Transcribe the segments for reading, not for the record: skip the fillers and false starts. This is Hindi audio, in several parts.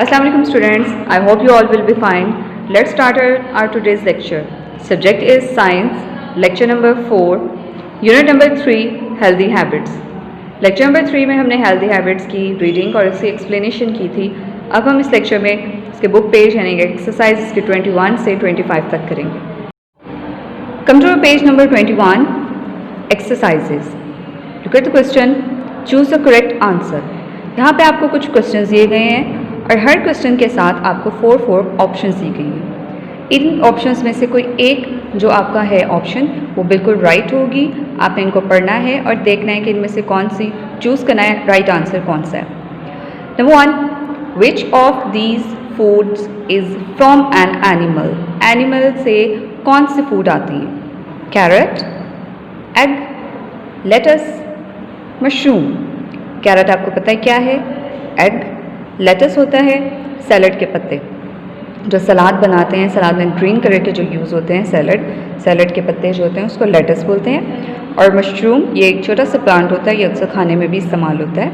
Assalamu alaikum students, I hope you all will be fine. Let's start our today's lecture. Subject is science, lecture number 4, unit number 3, healthy habits. Lecture number 3 में हमने हेल्दी हैबिट्स की रीडिंग और इसकी एक्सप्लेनेशन की थी. अब हम इस लेक्चर में इसके बुक पेज यानी एक्सरसाइज के 21 से 25 तक करेंगे. Come to page number 21, exercises. Look at the question, choose the correct answer. यहाँ पे आपको कुछ क्वेश्चंस दिए गए हैं और हर क्वेश्चन के साथ आपको 4 ऑप्शंस दी गई हैं. इन ऑप्शंस में से कोई एक जो आपका है ऑप्शन वो बिल्कुल राइट होगी. आपने इनको पढ़ना है और देखना है कि इनमें से कौन सी चूज़ करना है, राइट आंसर कौन सा है. Number 1, which of these foods is from an animal. Animal से कौन सी फूड आती है? Carrot, egg, lettuce, mushroom. Carrot आपको पता है क्या है, एग, लेटस होता है सैलड के पत्ते. जो सलाद बनाते हैं, सलाद में ग्रीन कलर के जो यूज़ होते हैं, सैलड के पत्ते जो होते हैं उसको लेटस बोलते हैं. और मशरूम ये एक छोटा सा प्लांट होता है, ये अक्सर खाने में भी इस्तेमाल होता है.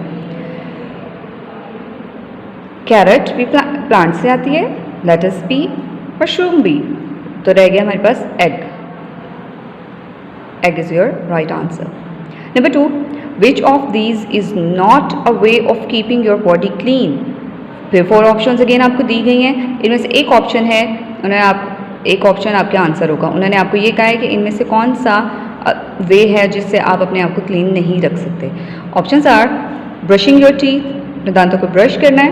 कैरेट भी प्लांट से आती है, लेटस भी, मशरूम भी. तो रह गया हमारे पास egg. Egg is your right answer. Number 2, which of these is not a way of keeping your body clean. फिर 4 ऑप्शंस अगेन आपको दी गई हैं. इनमें से एक ऑप्शन है, एक ऑप्शन आपका आंसर होगा. उन्होंने आपको ये कहा है कि इनमें से कौन सा वे है जिससे आप अपने आप को क्लीन नहीं रख सकते. Options are brushing your teeth, अपने दांतों को ब्रश करना है,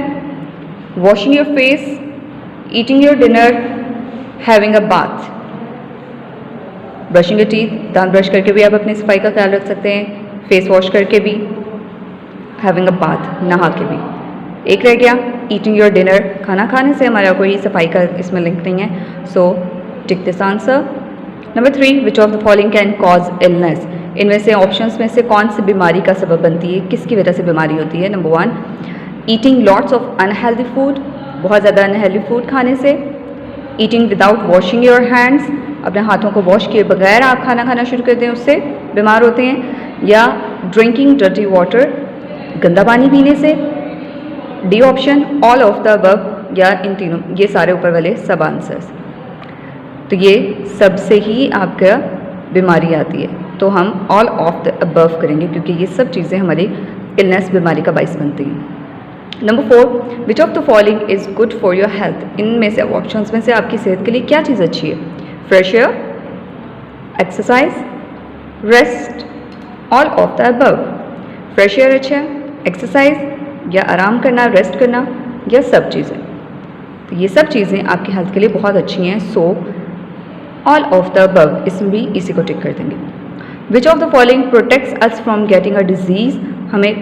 washing your face, eating your dinner, having a bath. Brushing your teeth, दांत ब्रश करके भी आप अपनी सफाई का ख्याल रख सकते हैं, फेस वॉश करके भी, हैविंग अ बाथ, नहा के भी. एक रह गया ईटिंग योर डिनर, खाना खाने से हमारा कोई सफाई का इसमें लिंक नहीं है. So tick this answer. Number 3, which of the following can cause illness. इनमें से ऑप्शंस में से कौन सी बीमारी का सबब बनती है, किसकी वजह से बीमारी होती है? Number 1, eating lots of unhealthy food, बहुत ज़्यादा अनहेल्दी फूड खाने से. Eating without washing your hands, अपने हाथों को वॉश किए बगैर आप खाना खाना शुरू करते हैं, उससे बीमार होते हैं. या ड्रिंकिंग डर्टी वाटर, गंदा पानी पीने से. D option, all of the above, या इन तीनों, ये सारे ऊपर वाले सब आंसर्स. तो ये सबसे ही आपका बीमारी आती है. तो हम ऑल ऑफ द अबव करेंगे क्योंकि ये सब चीज़ें हमारी इलनेस बीमारी का बाइस बनती हैं. Number 4, which of the following is good for your health. इनमें से ऑप्शंस में से आपकी सेहत के लिए क्या चीज़ अच्छी है? Fresh air, exercise, rest, all of the above. Fresh air अच्छा है, एक्सरसाइज या आराम करना, रेस्ट करना, या सब चीज़ें. तो ये सब चीज़ें आपकी हेल्थ के लिए बहुत अच्छी हैं. So all of the above, इसमें भी इसी को टिक कर देंगे. विच of the following protects us from getting a disease. हमें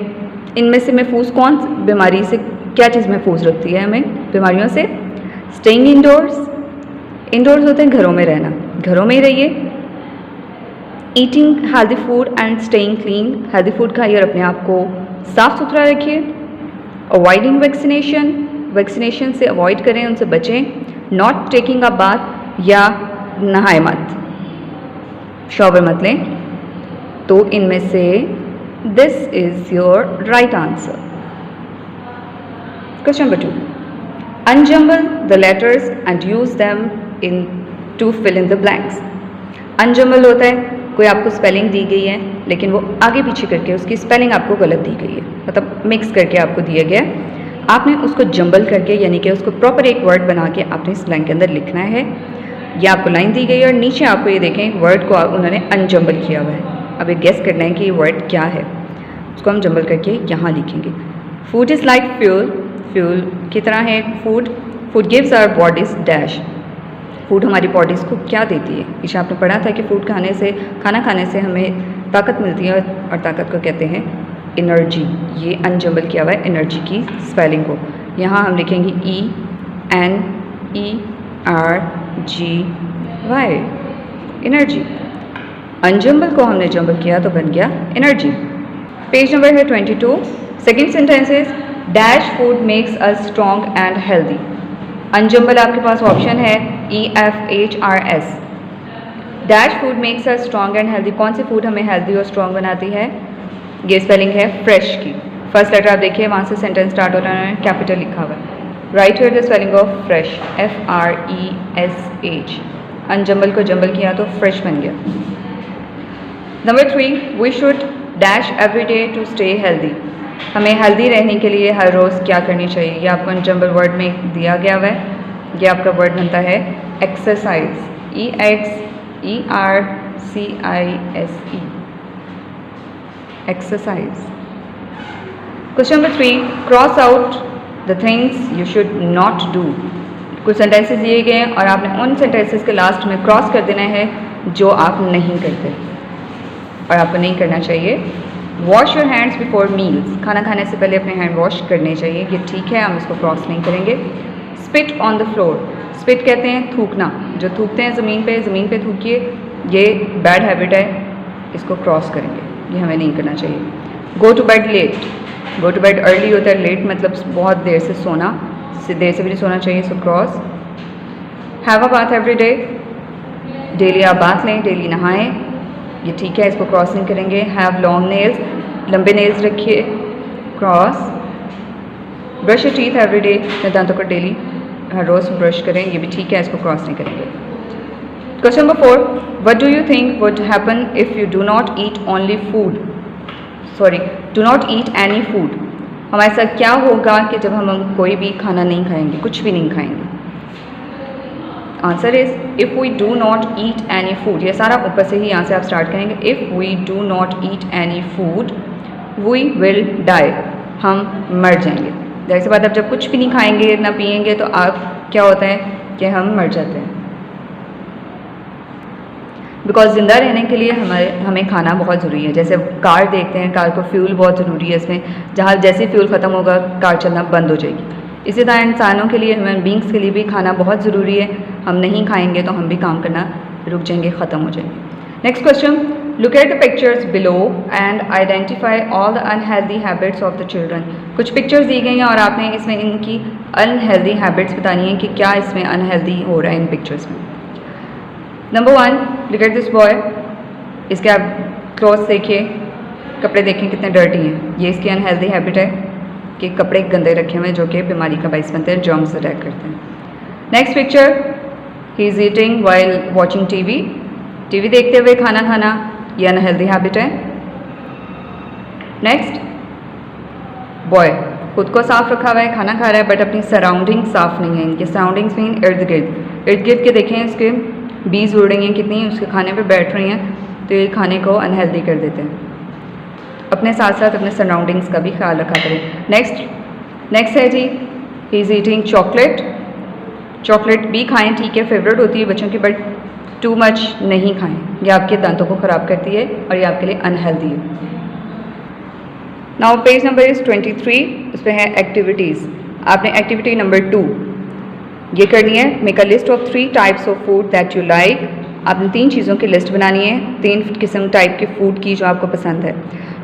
इनमें से महफूज कौन बीमारी से, क्या चीज़ महफूज रखती है हमें बीमारियों से? स्टेइंग इंडोर्स, इंडोर्स होते हैं घरों में रहना, घरों में ही रहिए. Eating healthy food and staying clean, healthy food खाइए और अपने आप को साफ़ सुथरा रखिए. अवॉइडिंग वैक्सीनेशन, वैक्सीनेशन से अवॉइड करें, उनसे बचें. नॉट टेकिंग अ बाथ, या नहाए मत, शॉवर मत लें. तो इनमें से this is your right answer. Question number 2, unjumble the letters and use them in to fill in the blanks. Unjumble होता है कोई आपको स्पेलिंग दी गई है लेकिन वो आगे पीछे करके उसकी स्पेलिंग आपको गलत दी गई है, मतलब मिक्स करके आपको दिया गया. आपने उसको जंबल करके यानी कि उसको प्रॉपर एक वर्ड बना के आपने इस लाइन के अंदर लिखना है. ये आपको लाइन दी गई है और नीचे आपको ये देखें वर्ड को उन्होंने अनजंबल किया हुआ है. अब ये गेस करना है कि ये वर्ड क्या है. उसको हम जंबल करके यहाँ लिखेंगे. Food is like fuel, fuel की तरह है food. Food gives our bodies dash. Food हमारी बॉडीज़ को क्या देती है? पीछे आपने पढ़ा था कि फूड खाने से, खाना खाने से हमें ताकत मिलती है और ताकत को कहते हैं एनर्जी. ये अनजंबल किया हुआ है एनर्जी की स्पेलिंग को. यहाँ हम लिखेंगे ENERGY, एनर्जी. अनजंबल को हमने जंबल किया तो बन गया एनर्जी. पेज नंबर है 22. Second sentence is dash food makes us strong and healthy. Unjumble आपके पास ऑप्शन है EFHRS. Dash food makes us strong and healthy. कौन सी फूड हमें हेल्दी और स्ट्रॉन्ग बनाती है? ये स्पेलिंग है फ्रेश की. फर्स्ट लेटर आप देखिए, वहाँ से सेंटेंस स्टार्ट हो रहा है, कैपिटल लिखा हुआ है. Right here the spelling of fresh, FRESH। Unjumble को जंबल किया तो फ्रेश बन गया। Number 3, we should dash every day to stay healthy. हमें हेल्दी रहने के लिए हर रोज़ क्या करनी चाहिए, ये आपको अनजम्बल वर्ड में दिया गया हुआ है। ये आपका वर्ड बनता है exercise, EXERCISE, exercise. Question number 3, cross out the things you should not do. कुछ सेंटेंसेस दिए गए हैं और आपने उन सेंटेंसेस के लास्ट में क्रॉस कर देना है जो आप नहीं करते और आपको नहीं करना चाहिए। Wash your hands before meals, खाना खाने से पहले अपने हैंड वॉश करने चाहिए, ये ठीक है, हम इसको क्रॉस नहीं करेंगे। Spit on the floor, spit कहते हैं थूकना, जो थूकते हैं ज़मीन पे थूकिए, ये बैड हैबिट है, इसको क्रॉस करेंगे, ये हमें नहीं करना चाहिए। Go to bed late, go to bed early होता है, लेट मतलब बहुत देर से सोना, देर से भी नहीं सोना चाहिए, so cross. Have a bath every day, daily आप बाथ लें, डेली नहाएं, ये ठीक है, इसको क्रॉस नहीं करेंगे। हैव लॉन्ग नेल्स, लंबे नेल्स रखिए, cross. Brush your teeth every day, अपने दांतों को डेली हर रोज़ ब्रश करें, ये भी ठीक है, इसको क्रॉस नहीं करेंगे। Question number 4, what do you think would happen if you do not eat only food, do not eat any food. हमारे साथ क्या होगा कि जब हम कोई भी खाना नहीं खाएंगे, कुछ भी नहीं खाएंगे। Answer is if we do not eat any food, ये सारा ऊपर से ही यहाँ से आप स्टार्ट करेंगे। If we do not eat any food we will die, हम मर जाएंगे। जाहिर सी बात, अब जब कुछ भी नहीं खाएंगे ना पिएंगे तो आप क्या होता है कि हम मर जाते हैं। बिकॉज ज़िंदा रहने के लिए हमें खाना बहुत ज़रूरी है। जैसे कार देखते हैं, कार को फ्यूल बहुत ज़रूरी है, इसमें जहाँ जैसे फ्यूल ख़त्म होगा कार चलना बंद हो जाएगी। इसी तरह इंसानों के लिए, ह्यूमन बींग्स के लिए भी खाना बहुत ज़रूरी है। हम नहीं खाएंगे तो हम भी काम करना रुक जाएंगे, ख़त्म हो जाएंगे। Next question, look at the pictures below and identify all the unhealthy habits of the children. कुछ पिक्चर्स दी गई हैं और आपने इसमें इनकी अनहेल्दी हैबिट्स बतानी है कि क्या इसमें अनहेल्दी हो रहा है इन पिक्चर्स में। Number 1, look at this boy, इसके आप क्लॉथ्स देखिए, कपड़े देखें कितने डर्टी हैं, ये इसकी अनहेल्दी हैबिट है कि कपड़े गंदे रखे हुए हैं, जो कि बीमारी का बाइस बनते हैं, जर्म्स अटैक करते हैं। Next picture, he is eating while watching TV, TV देखते हुए खाना खाना, ये अनहेल्दी हैबिट है। नेक्स्ट, बॉय खुद को साफ रखा हुआ है, खाना खा रहा है, बट अपनी सराउंडिंग साफ नहीं है। इनके सराउंडिंग्स मीन इर्द गिर्द के देखें, इसके बीज उड़ रही हैं कितनी, उसके खाने पे बैठ रही हैं, तो ये खाने को अनहेल्दी कर देते हैं। अपने साथ साथ अपने सराउंडिंग्स का भी ख्याल रखा करें। नेक्स्ट है जी, he is eating chocolate, chocolate भी खाएं, ठीक है, फेवरेट होती है बच्चों की, बट टू मच नहीं खाएं, ये आपके दांतों को ख़राब करती है और ये आपके लिए अनहेल्दी है। नाउ पेज नंबर इज़ 23, उस पर है एक्टिविटीज़। आपने एक्टिविटी नंबर 2 ये करनी है, make a list of 3 types of food that you like. आपने 3 चीज़ों की लिस्ट बनानी है, 3 किस्म टाइप के फूड की जो आपको पसंद है।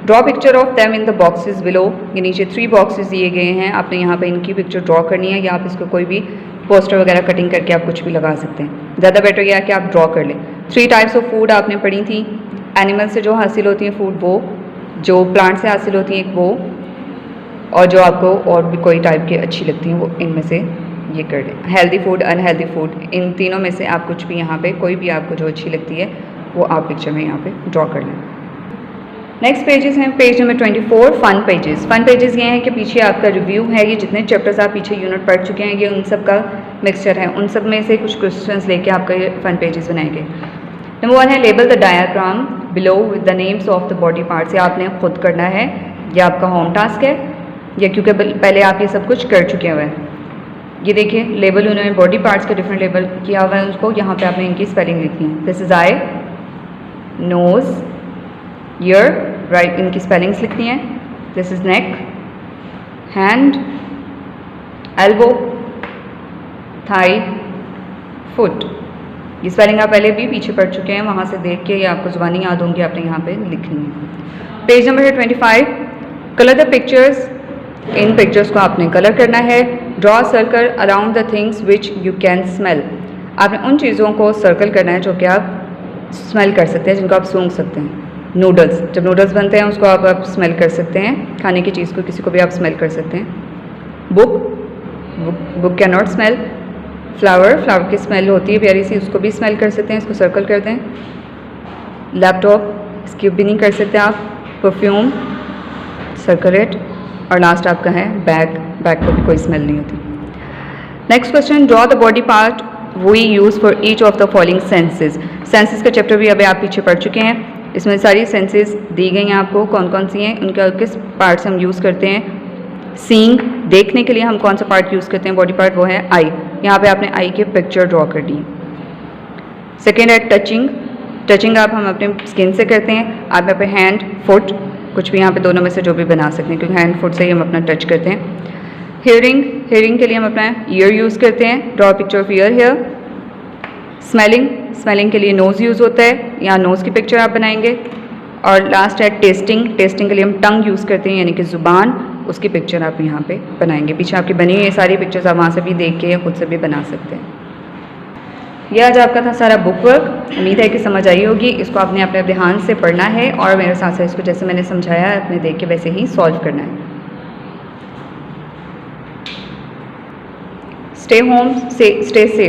Draw picture of them in the boxes below, ये नीचे 3 बॉक्सेस दिए गए हैं, आपने यहाँ पे इनकी पिक्चर ड्रॉ करनी है, या आप इसको कोई भी पोस्टर वगैरह कटिंग करके आप कुछ भी लगा सकते हैं। ज़्यादा बेटर यह है कि आप ड्रॉ कर लें। 3 टाइप्स ऑफ फूड आपने पढ़ी थी, एनिमल से जो हासिल होती हैं फूड वो, जो प्लांट से हासिल होती हैं वो, और जो आपको और भी कोई टाइप की अच्छी लगती हैं वो, इनमें से ये कर लें। हेल्दी फूड, अनहेल्दी फूड, इन तीनों में से आप कुछ भी यहाँ पे, कोई भी आपको जो अच्छी लगती है वो आप पिक्चर में यहाँ पे ड्रॉ कर लें। नेक्स्ट पेजेस हैं, page number 24, fun pages. Fun pages ये हैं कि पीछे आपका रिव्यू है, ये जितने चैप्टर्स आप पीछे यूनिट पढ़ चुके हैं, ये उन सब का मिक्सचर है, उन सब में से कुछ क्वेश्चंस लेके आपका ये फन पेजेस बनाएंगे। नंबर 1 है label the diagram below with the names of the body parts. ये आपने खुद करना है, ये आपका होम टास्क है, या क्योंकि पहले आप ये सब कुछ कर चुके हुए हैं। ये देखिए लेबल उन्होंने बॉडी पार्ट्स का डिफरेंट लेबल किया हुआ है, उसको यहाँ पे आपने इनकी स्पेलिंग लिखनी है। This is eye, nose, ear, right, इनकी स्पेलिंग्स लिखनी है। This is neck, hand, elbow, thigh, foot. ये स्पेलिंग आप पहले भी पीछे पढ़ चुके हैं, वहाँ से देख के ये आपको ज़ुबानी याद होंगी, आपने यहाँ पे लिखनी है। पेज नंबर है 25, colour the pictures. In pictures को आपने कलर करना है। Draw circle around the things which you can smell. आपने उन चीज़ों को सर्कल करना है जो कि आप स्मेल कर सकते हैं, जिनको आप सूंघ सकते हैं। नूडल्स, जब नूडल्स बनते हैं उसको आप स्मेल कर सकते हैं, खाने की चीज़ को किसी को भी आप स्मेल कर सकते हैं। Book, book can not smell. Flower की स्मेल होती है प्यारी सी, उसको भी स्मेल कर सकते हैं, इसको सर्कल कर दें। लैपटॉप, स्किप भी नहीं कर सकते आप। Perfume, circle it. और लास्ट आपका है बैग को भी कोई स्मेल नहीं होती। Next question, draw the body part we use for each of the following senses. Senses का चैप्टर भी अभी आप पीछे पढ़ चुके हैं, इसमें सारी सेंसेस दी गई हैं आपको, कौन कौन सी हैं, उनका किस पार्ट से हम यूज़ करते हैं। सीइंग, देखने के लिए हम कौन सा पार्ट यूज़ करते हैं, बॉडी पार्ट, वो है आई। यहाँ पे आपने आई की पिक्चर ड्रॉ कर दी। सेकेंड है टचिंग आप हम अपने स्किन से करते हैं। आप यहाँ पे हैंड, फुट, कुछ भी यहाँ पे दोनों में से जो भी बना सकते हैं, क्योंकि हैंड फुट से ही हम अपना टच करते हैं। हियरिंग के लिए हम अपना ईयर यूज़ करते हैं, draw picture of year here. Smelling के लिए नोज़ यूज़ होता है, यहाँ नोज़ की पिक्चर आप बनाएंगे। और लास्ट है टेस्टिंग के लिए हम टंग यूज़ करते हैं, यानी कि ज़ुबान, उसकी पिक्चर आप यहाँ पे बनाएंगे। पीछे आपकी बनी हुई ये सारी पिक्चर्स आप वहाँ से भी देख के खुद से भी बना सकते हैं। यह आज आपका था सारा बुक वर्क, उम्मीद है कि समझ आई होगी। इसको आपने अपने ध्यान से पढ़ना है और मेरे साथ साथ इसको जैसे मैंने समझाया है अपने देख के वैसे ही सॉल्व करना है। Stay home, stay safe.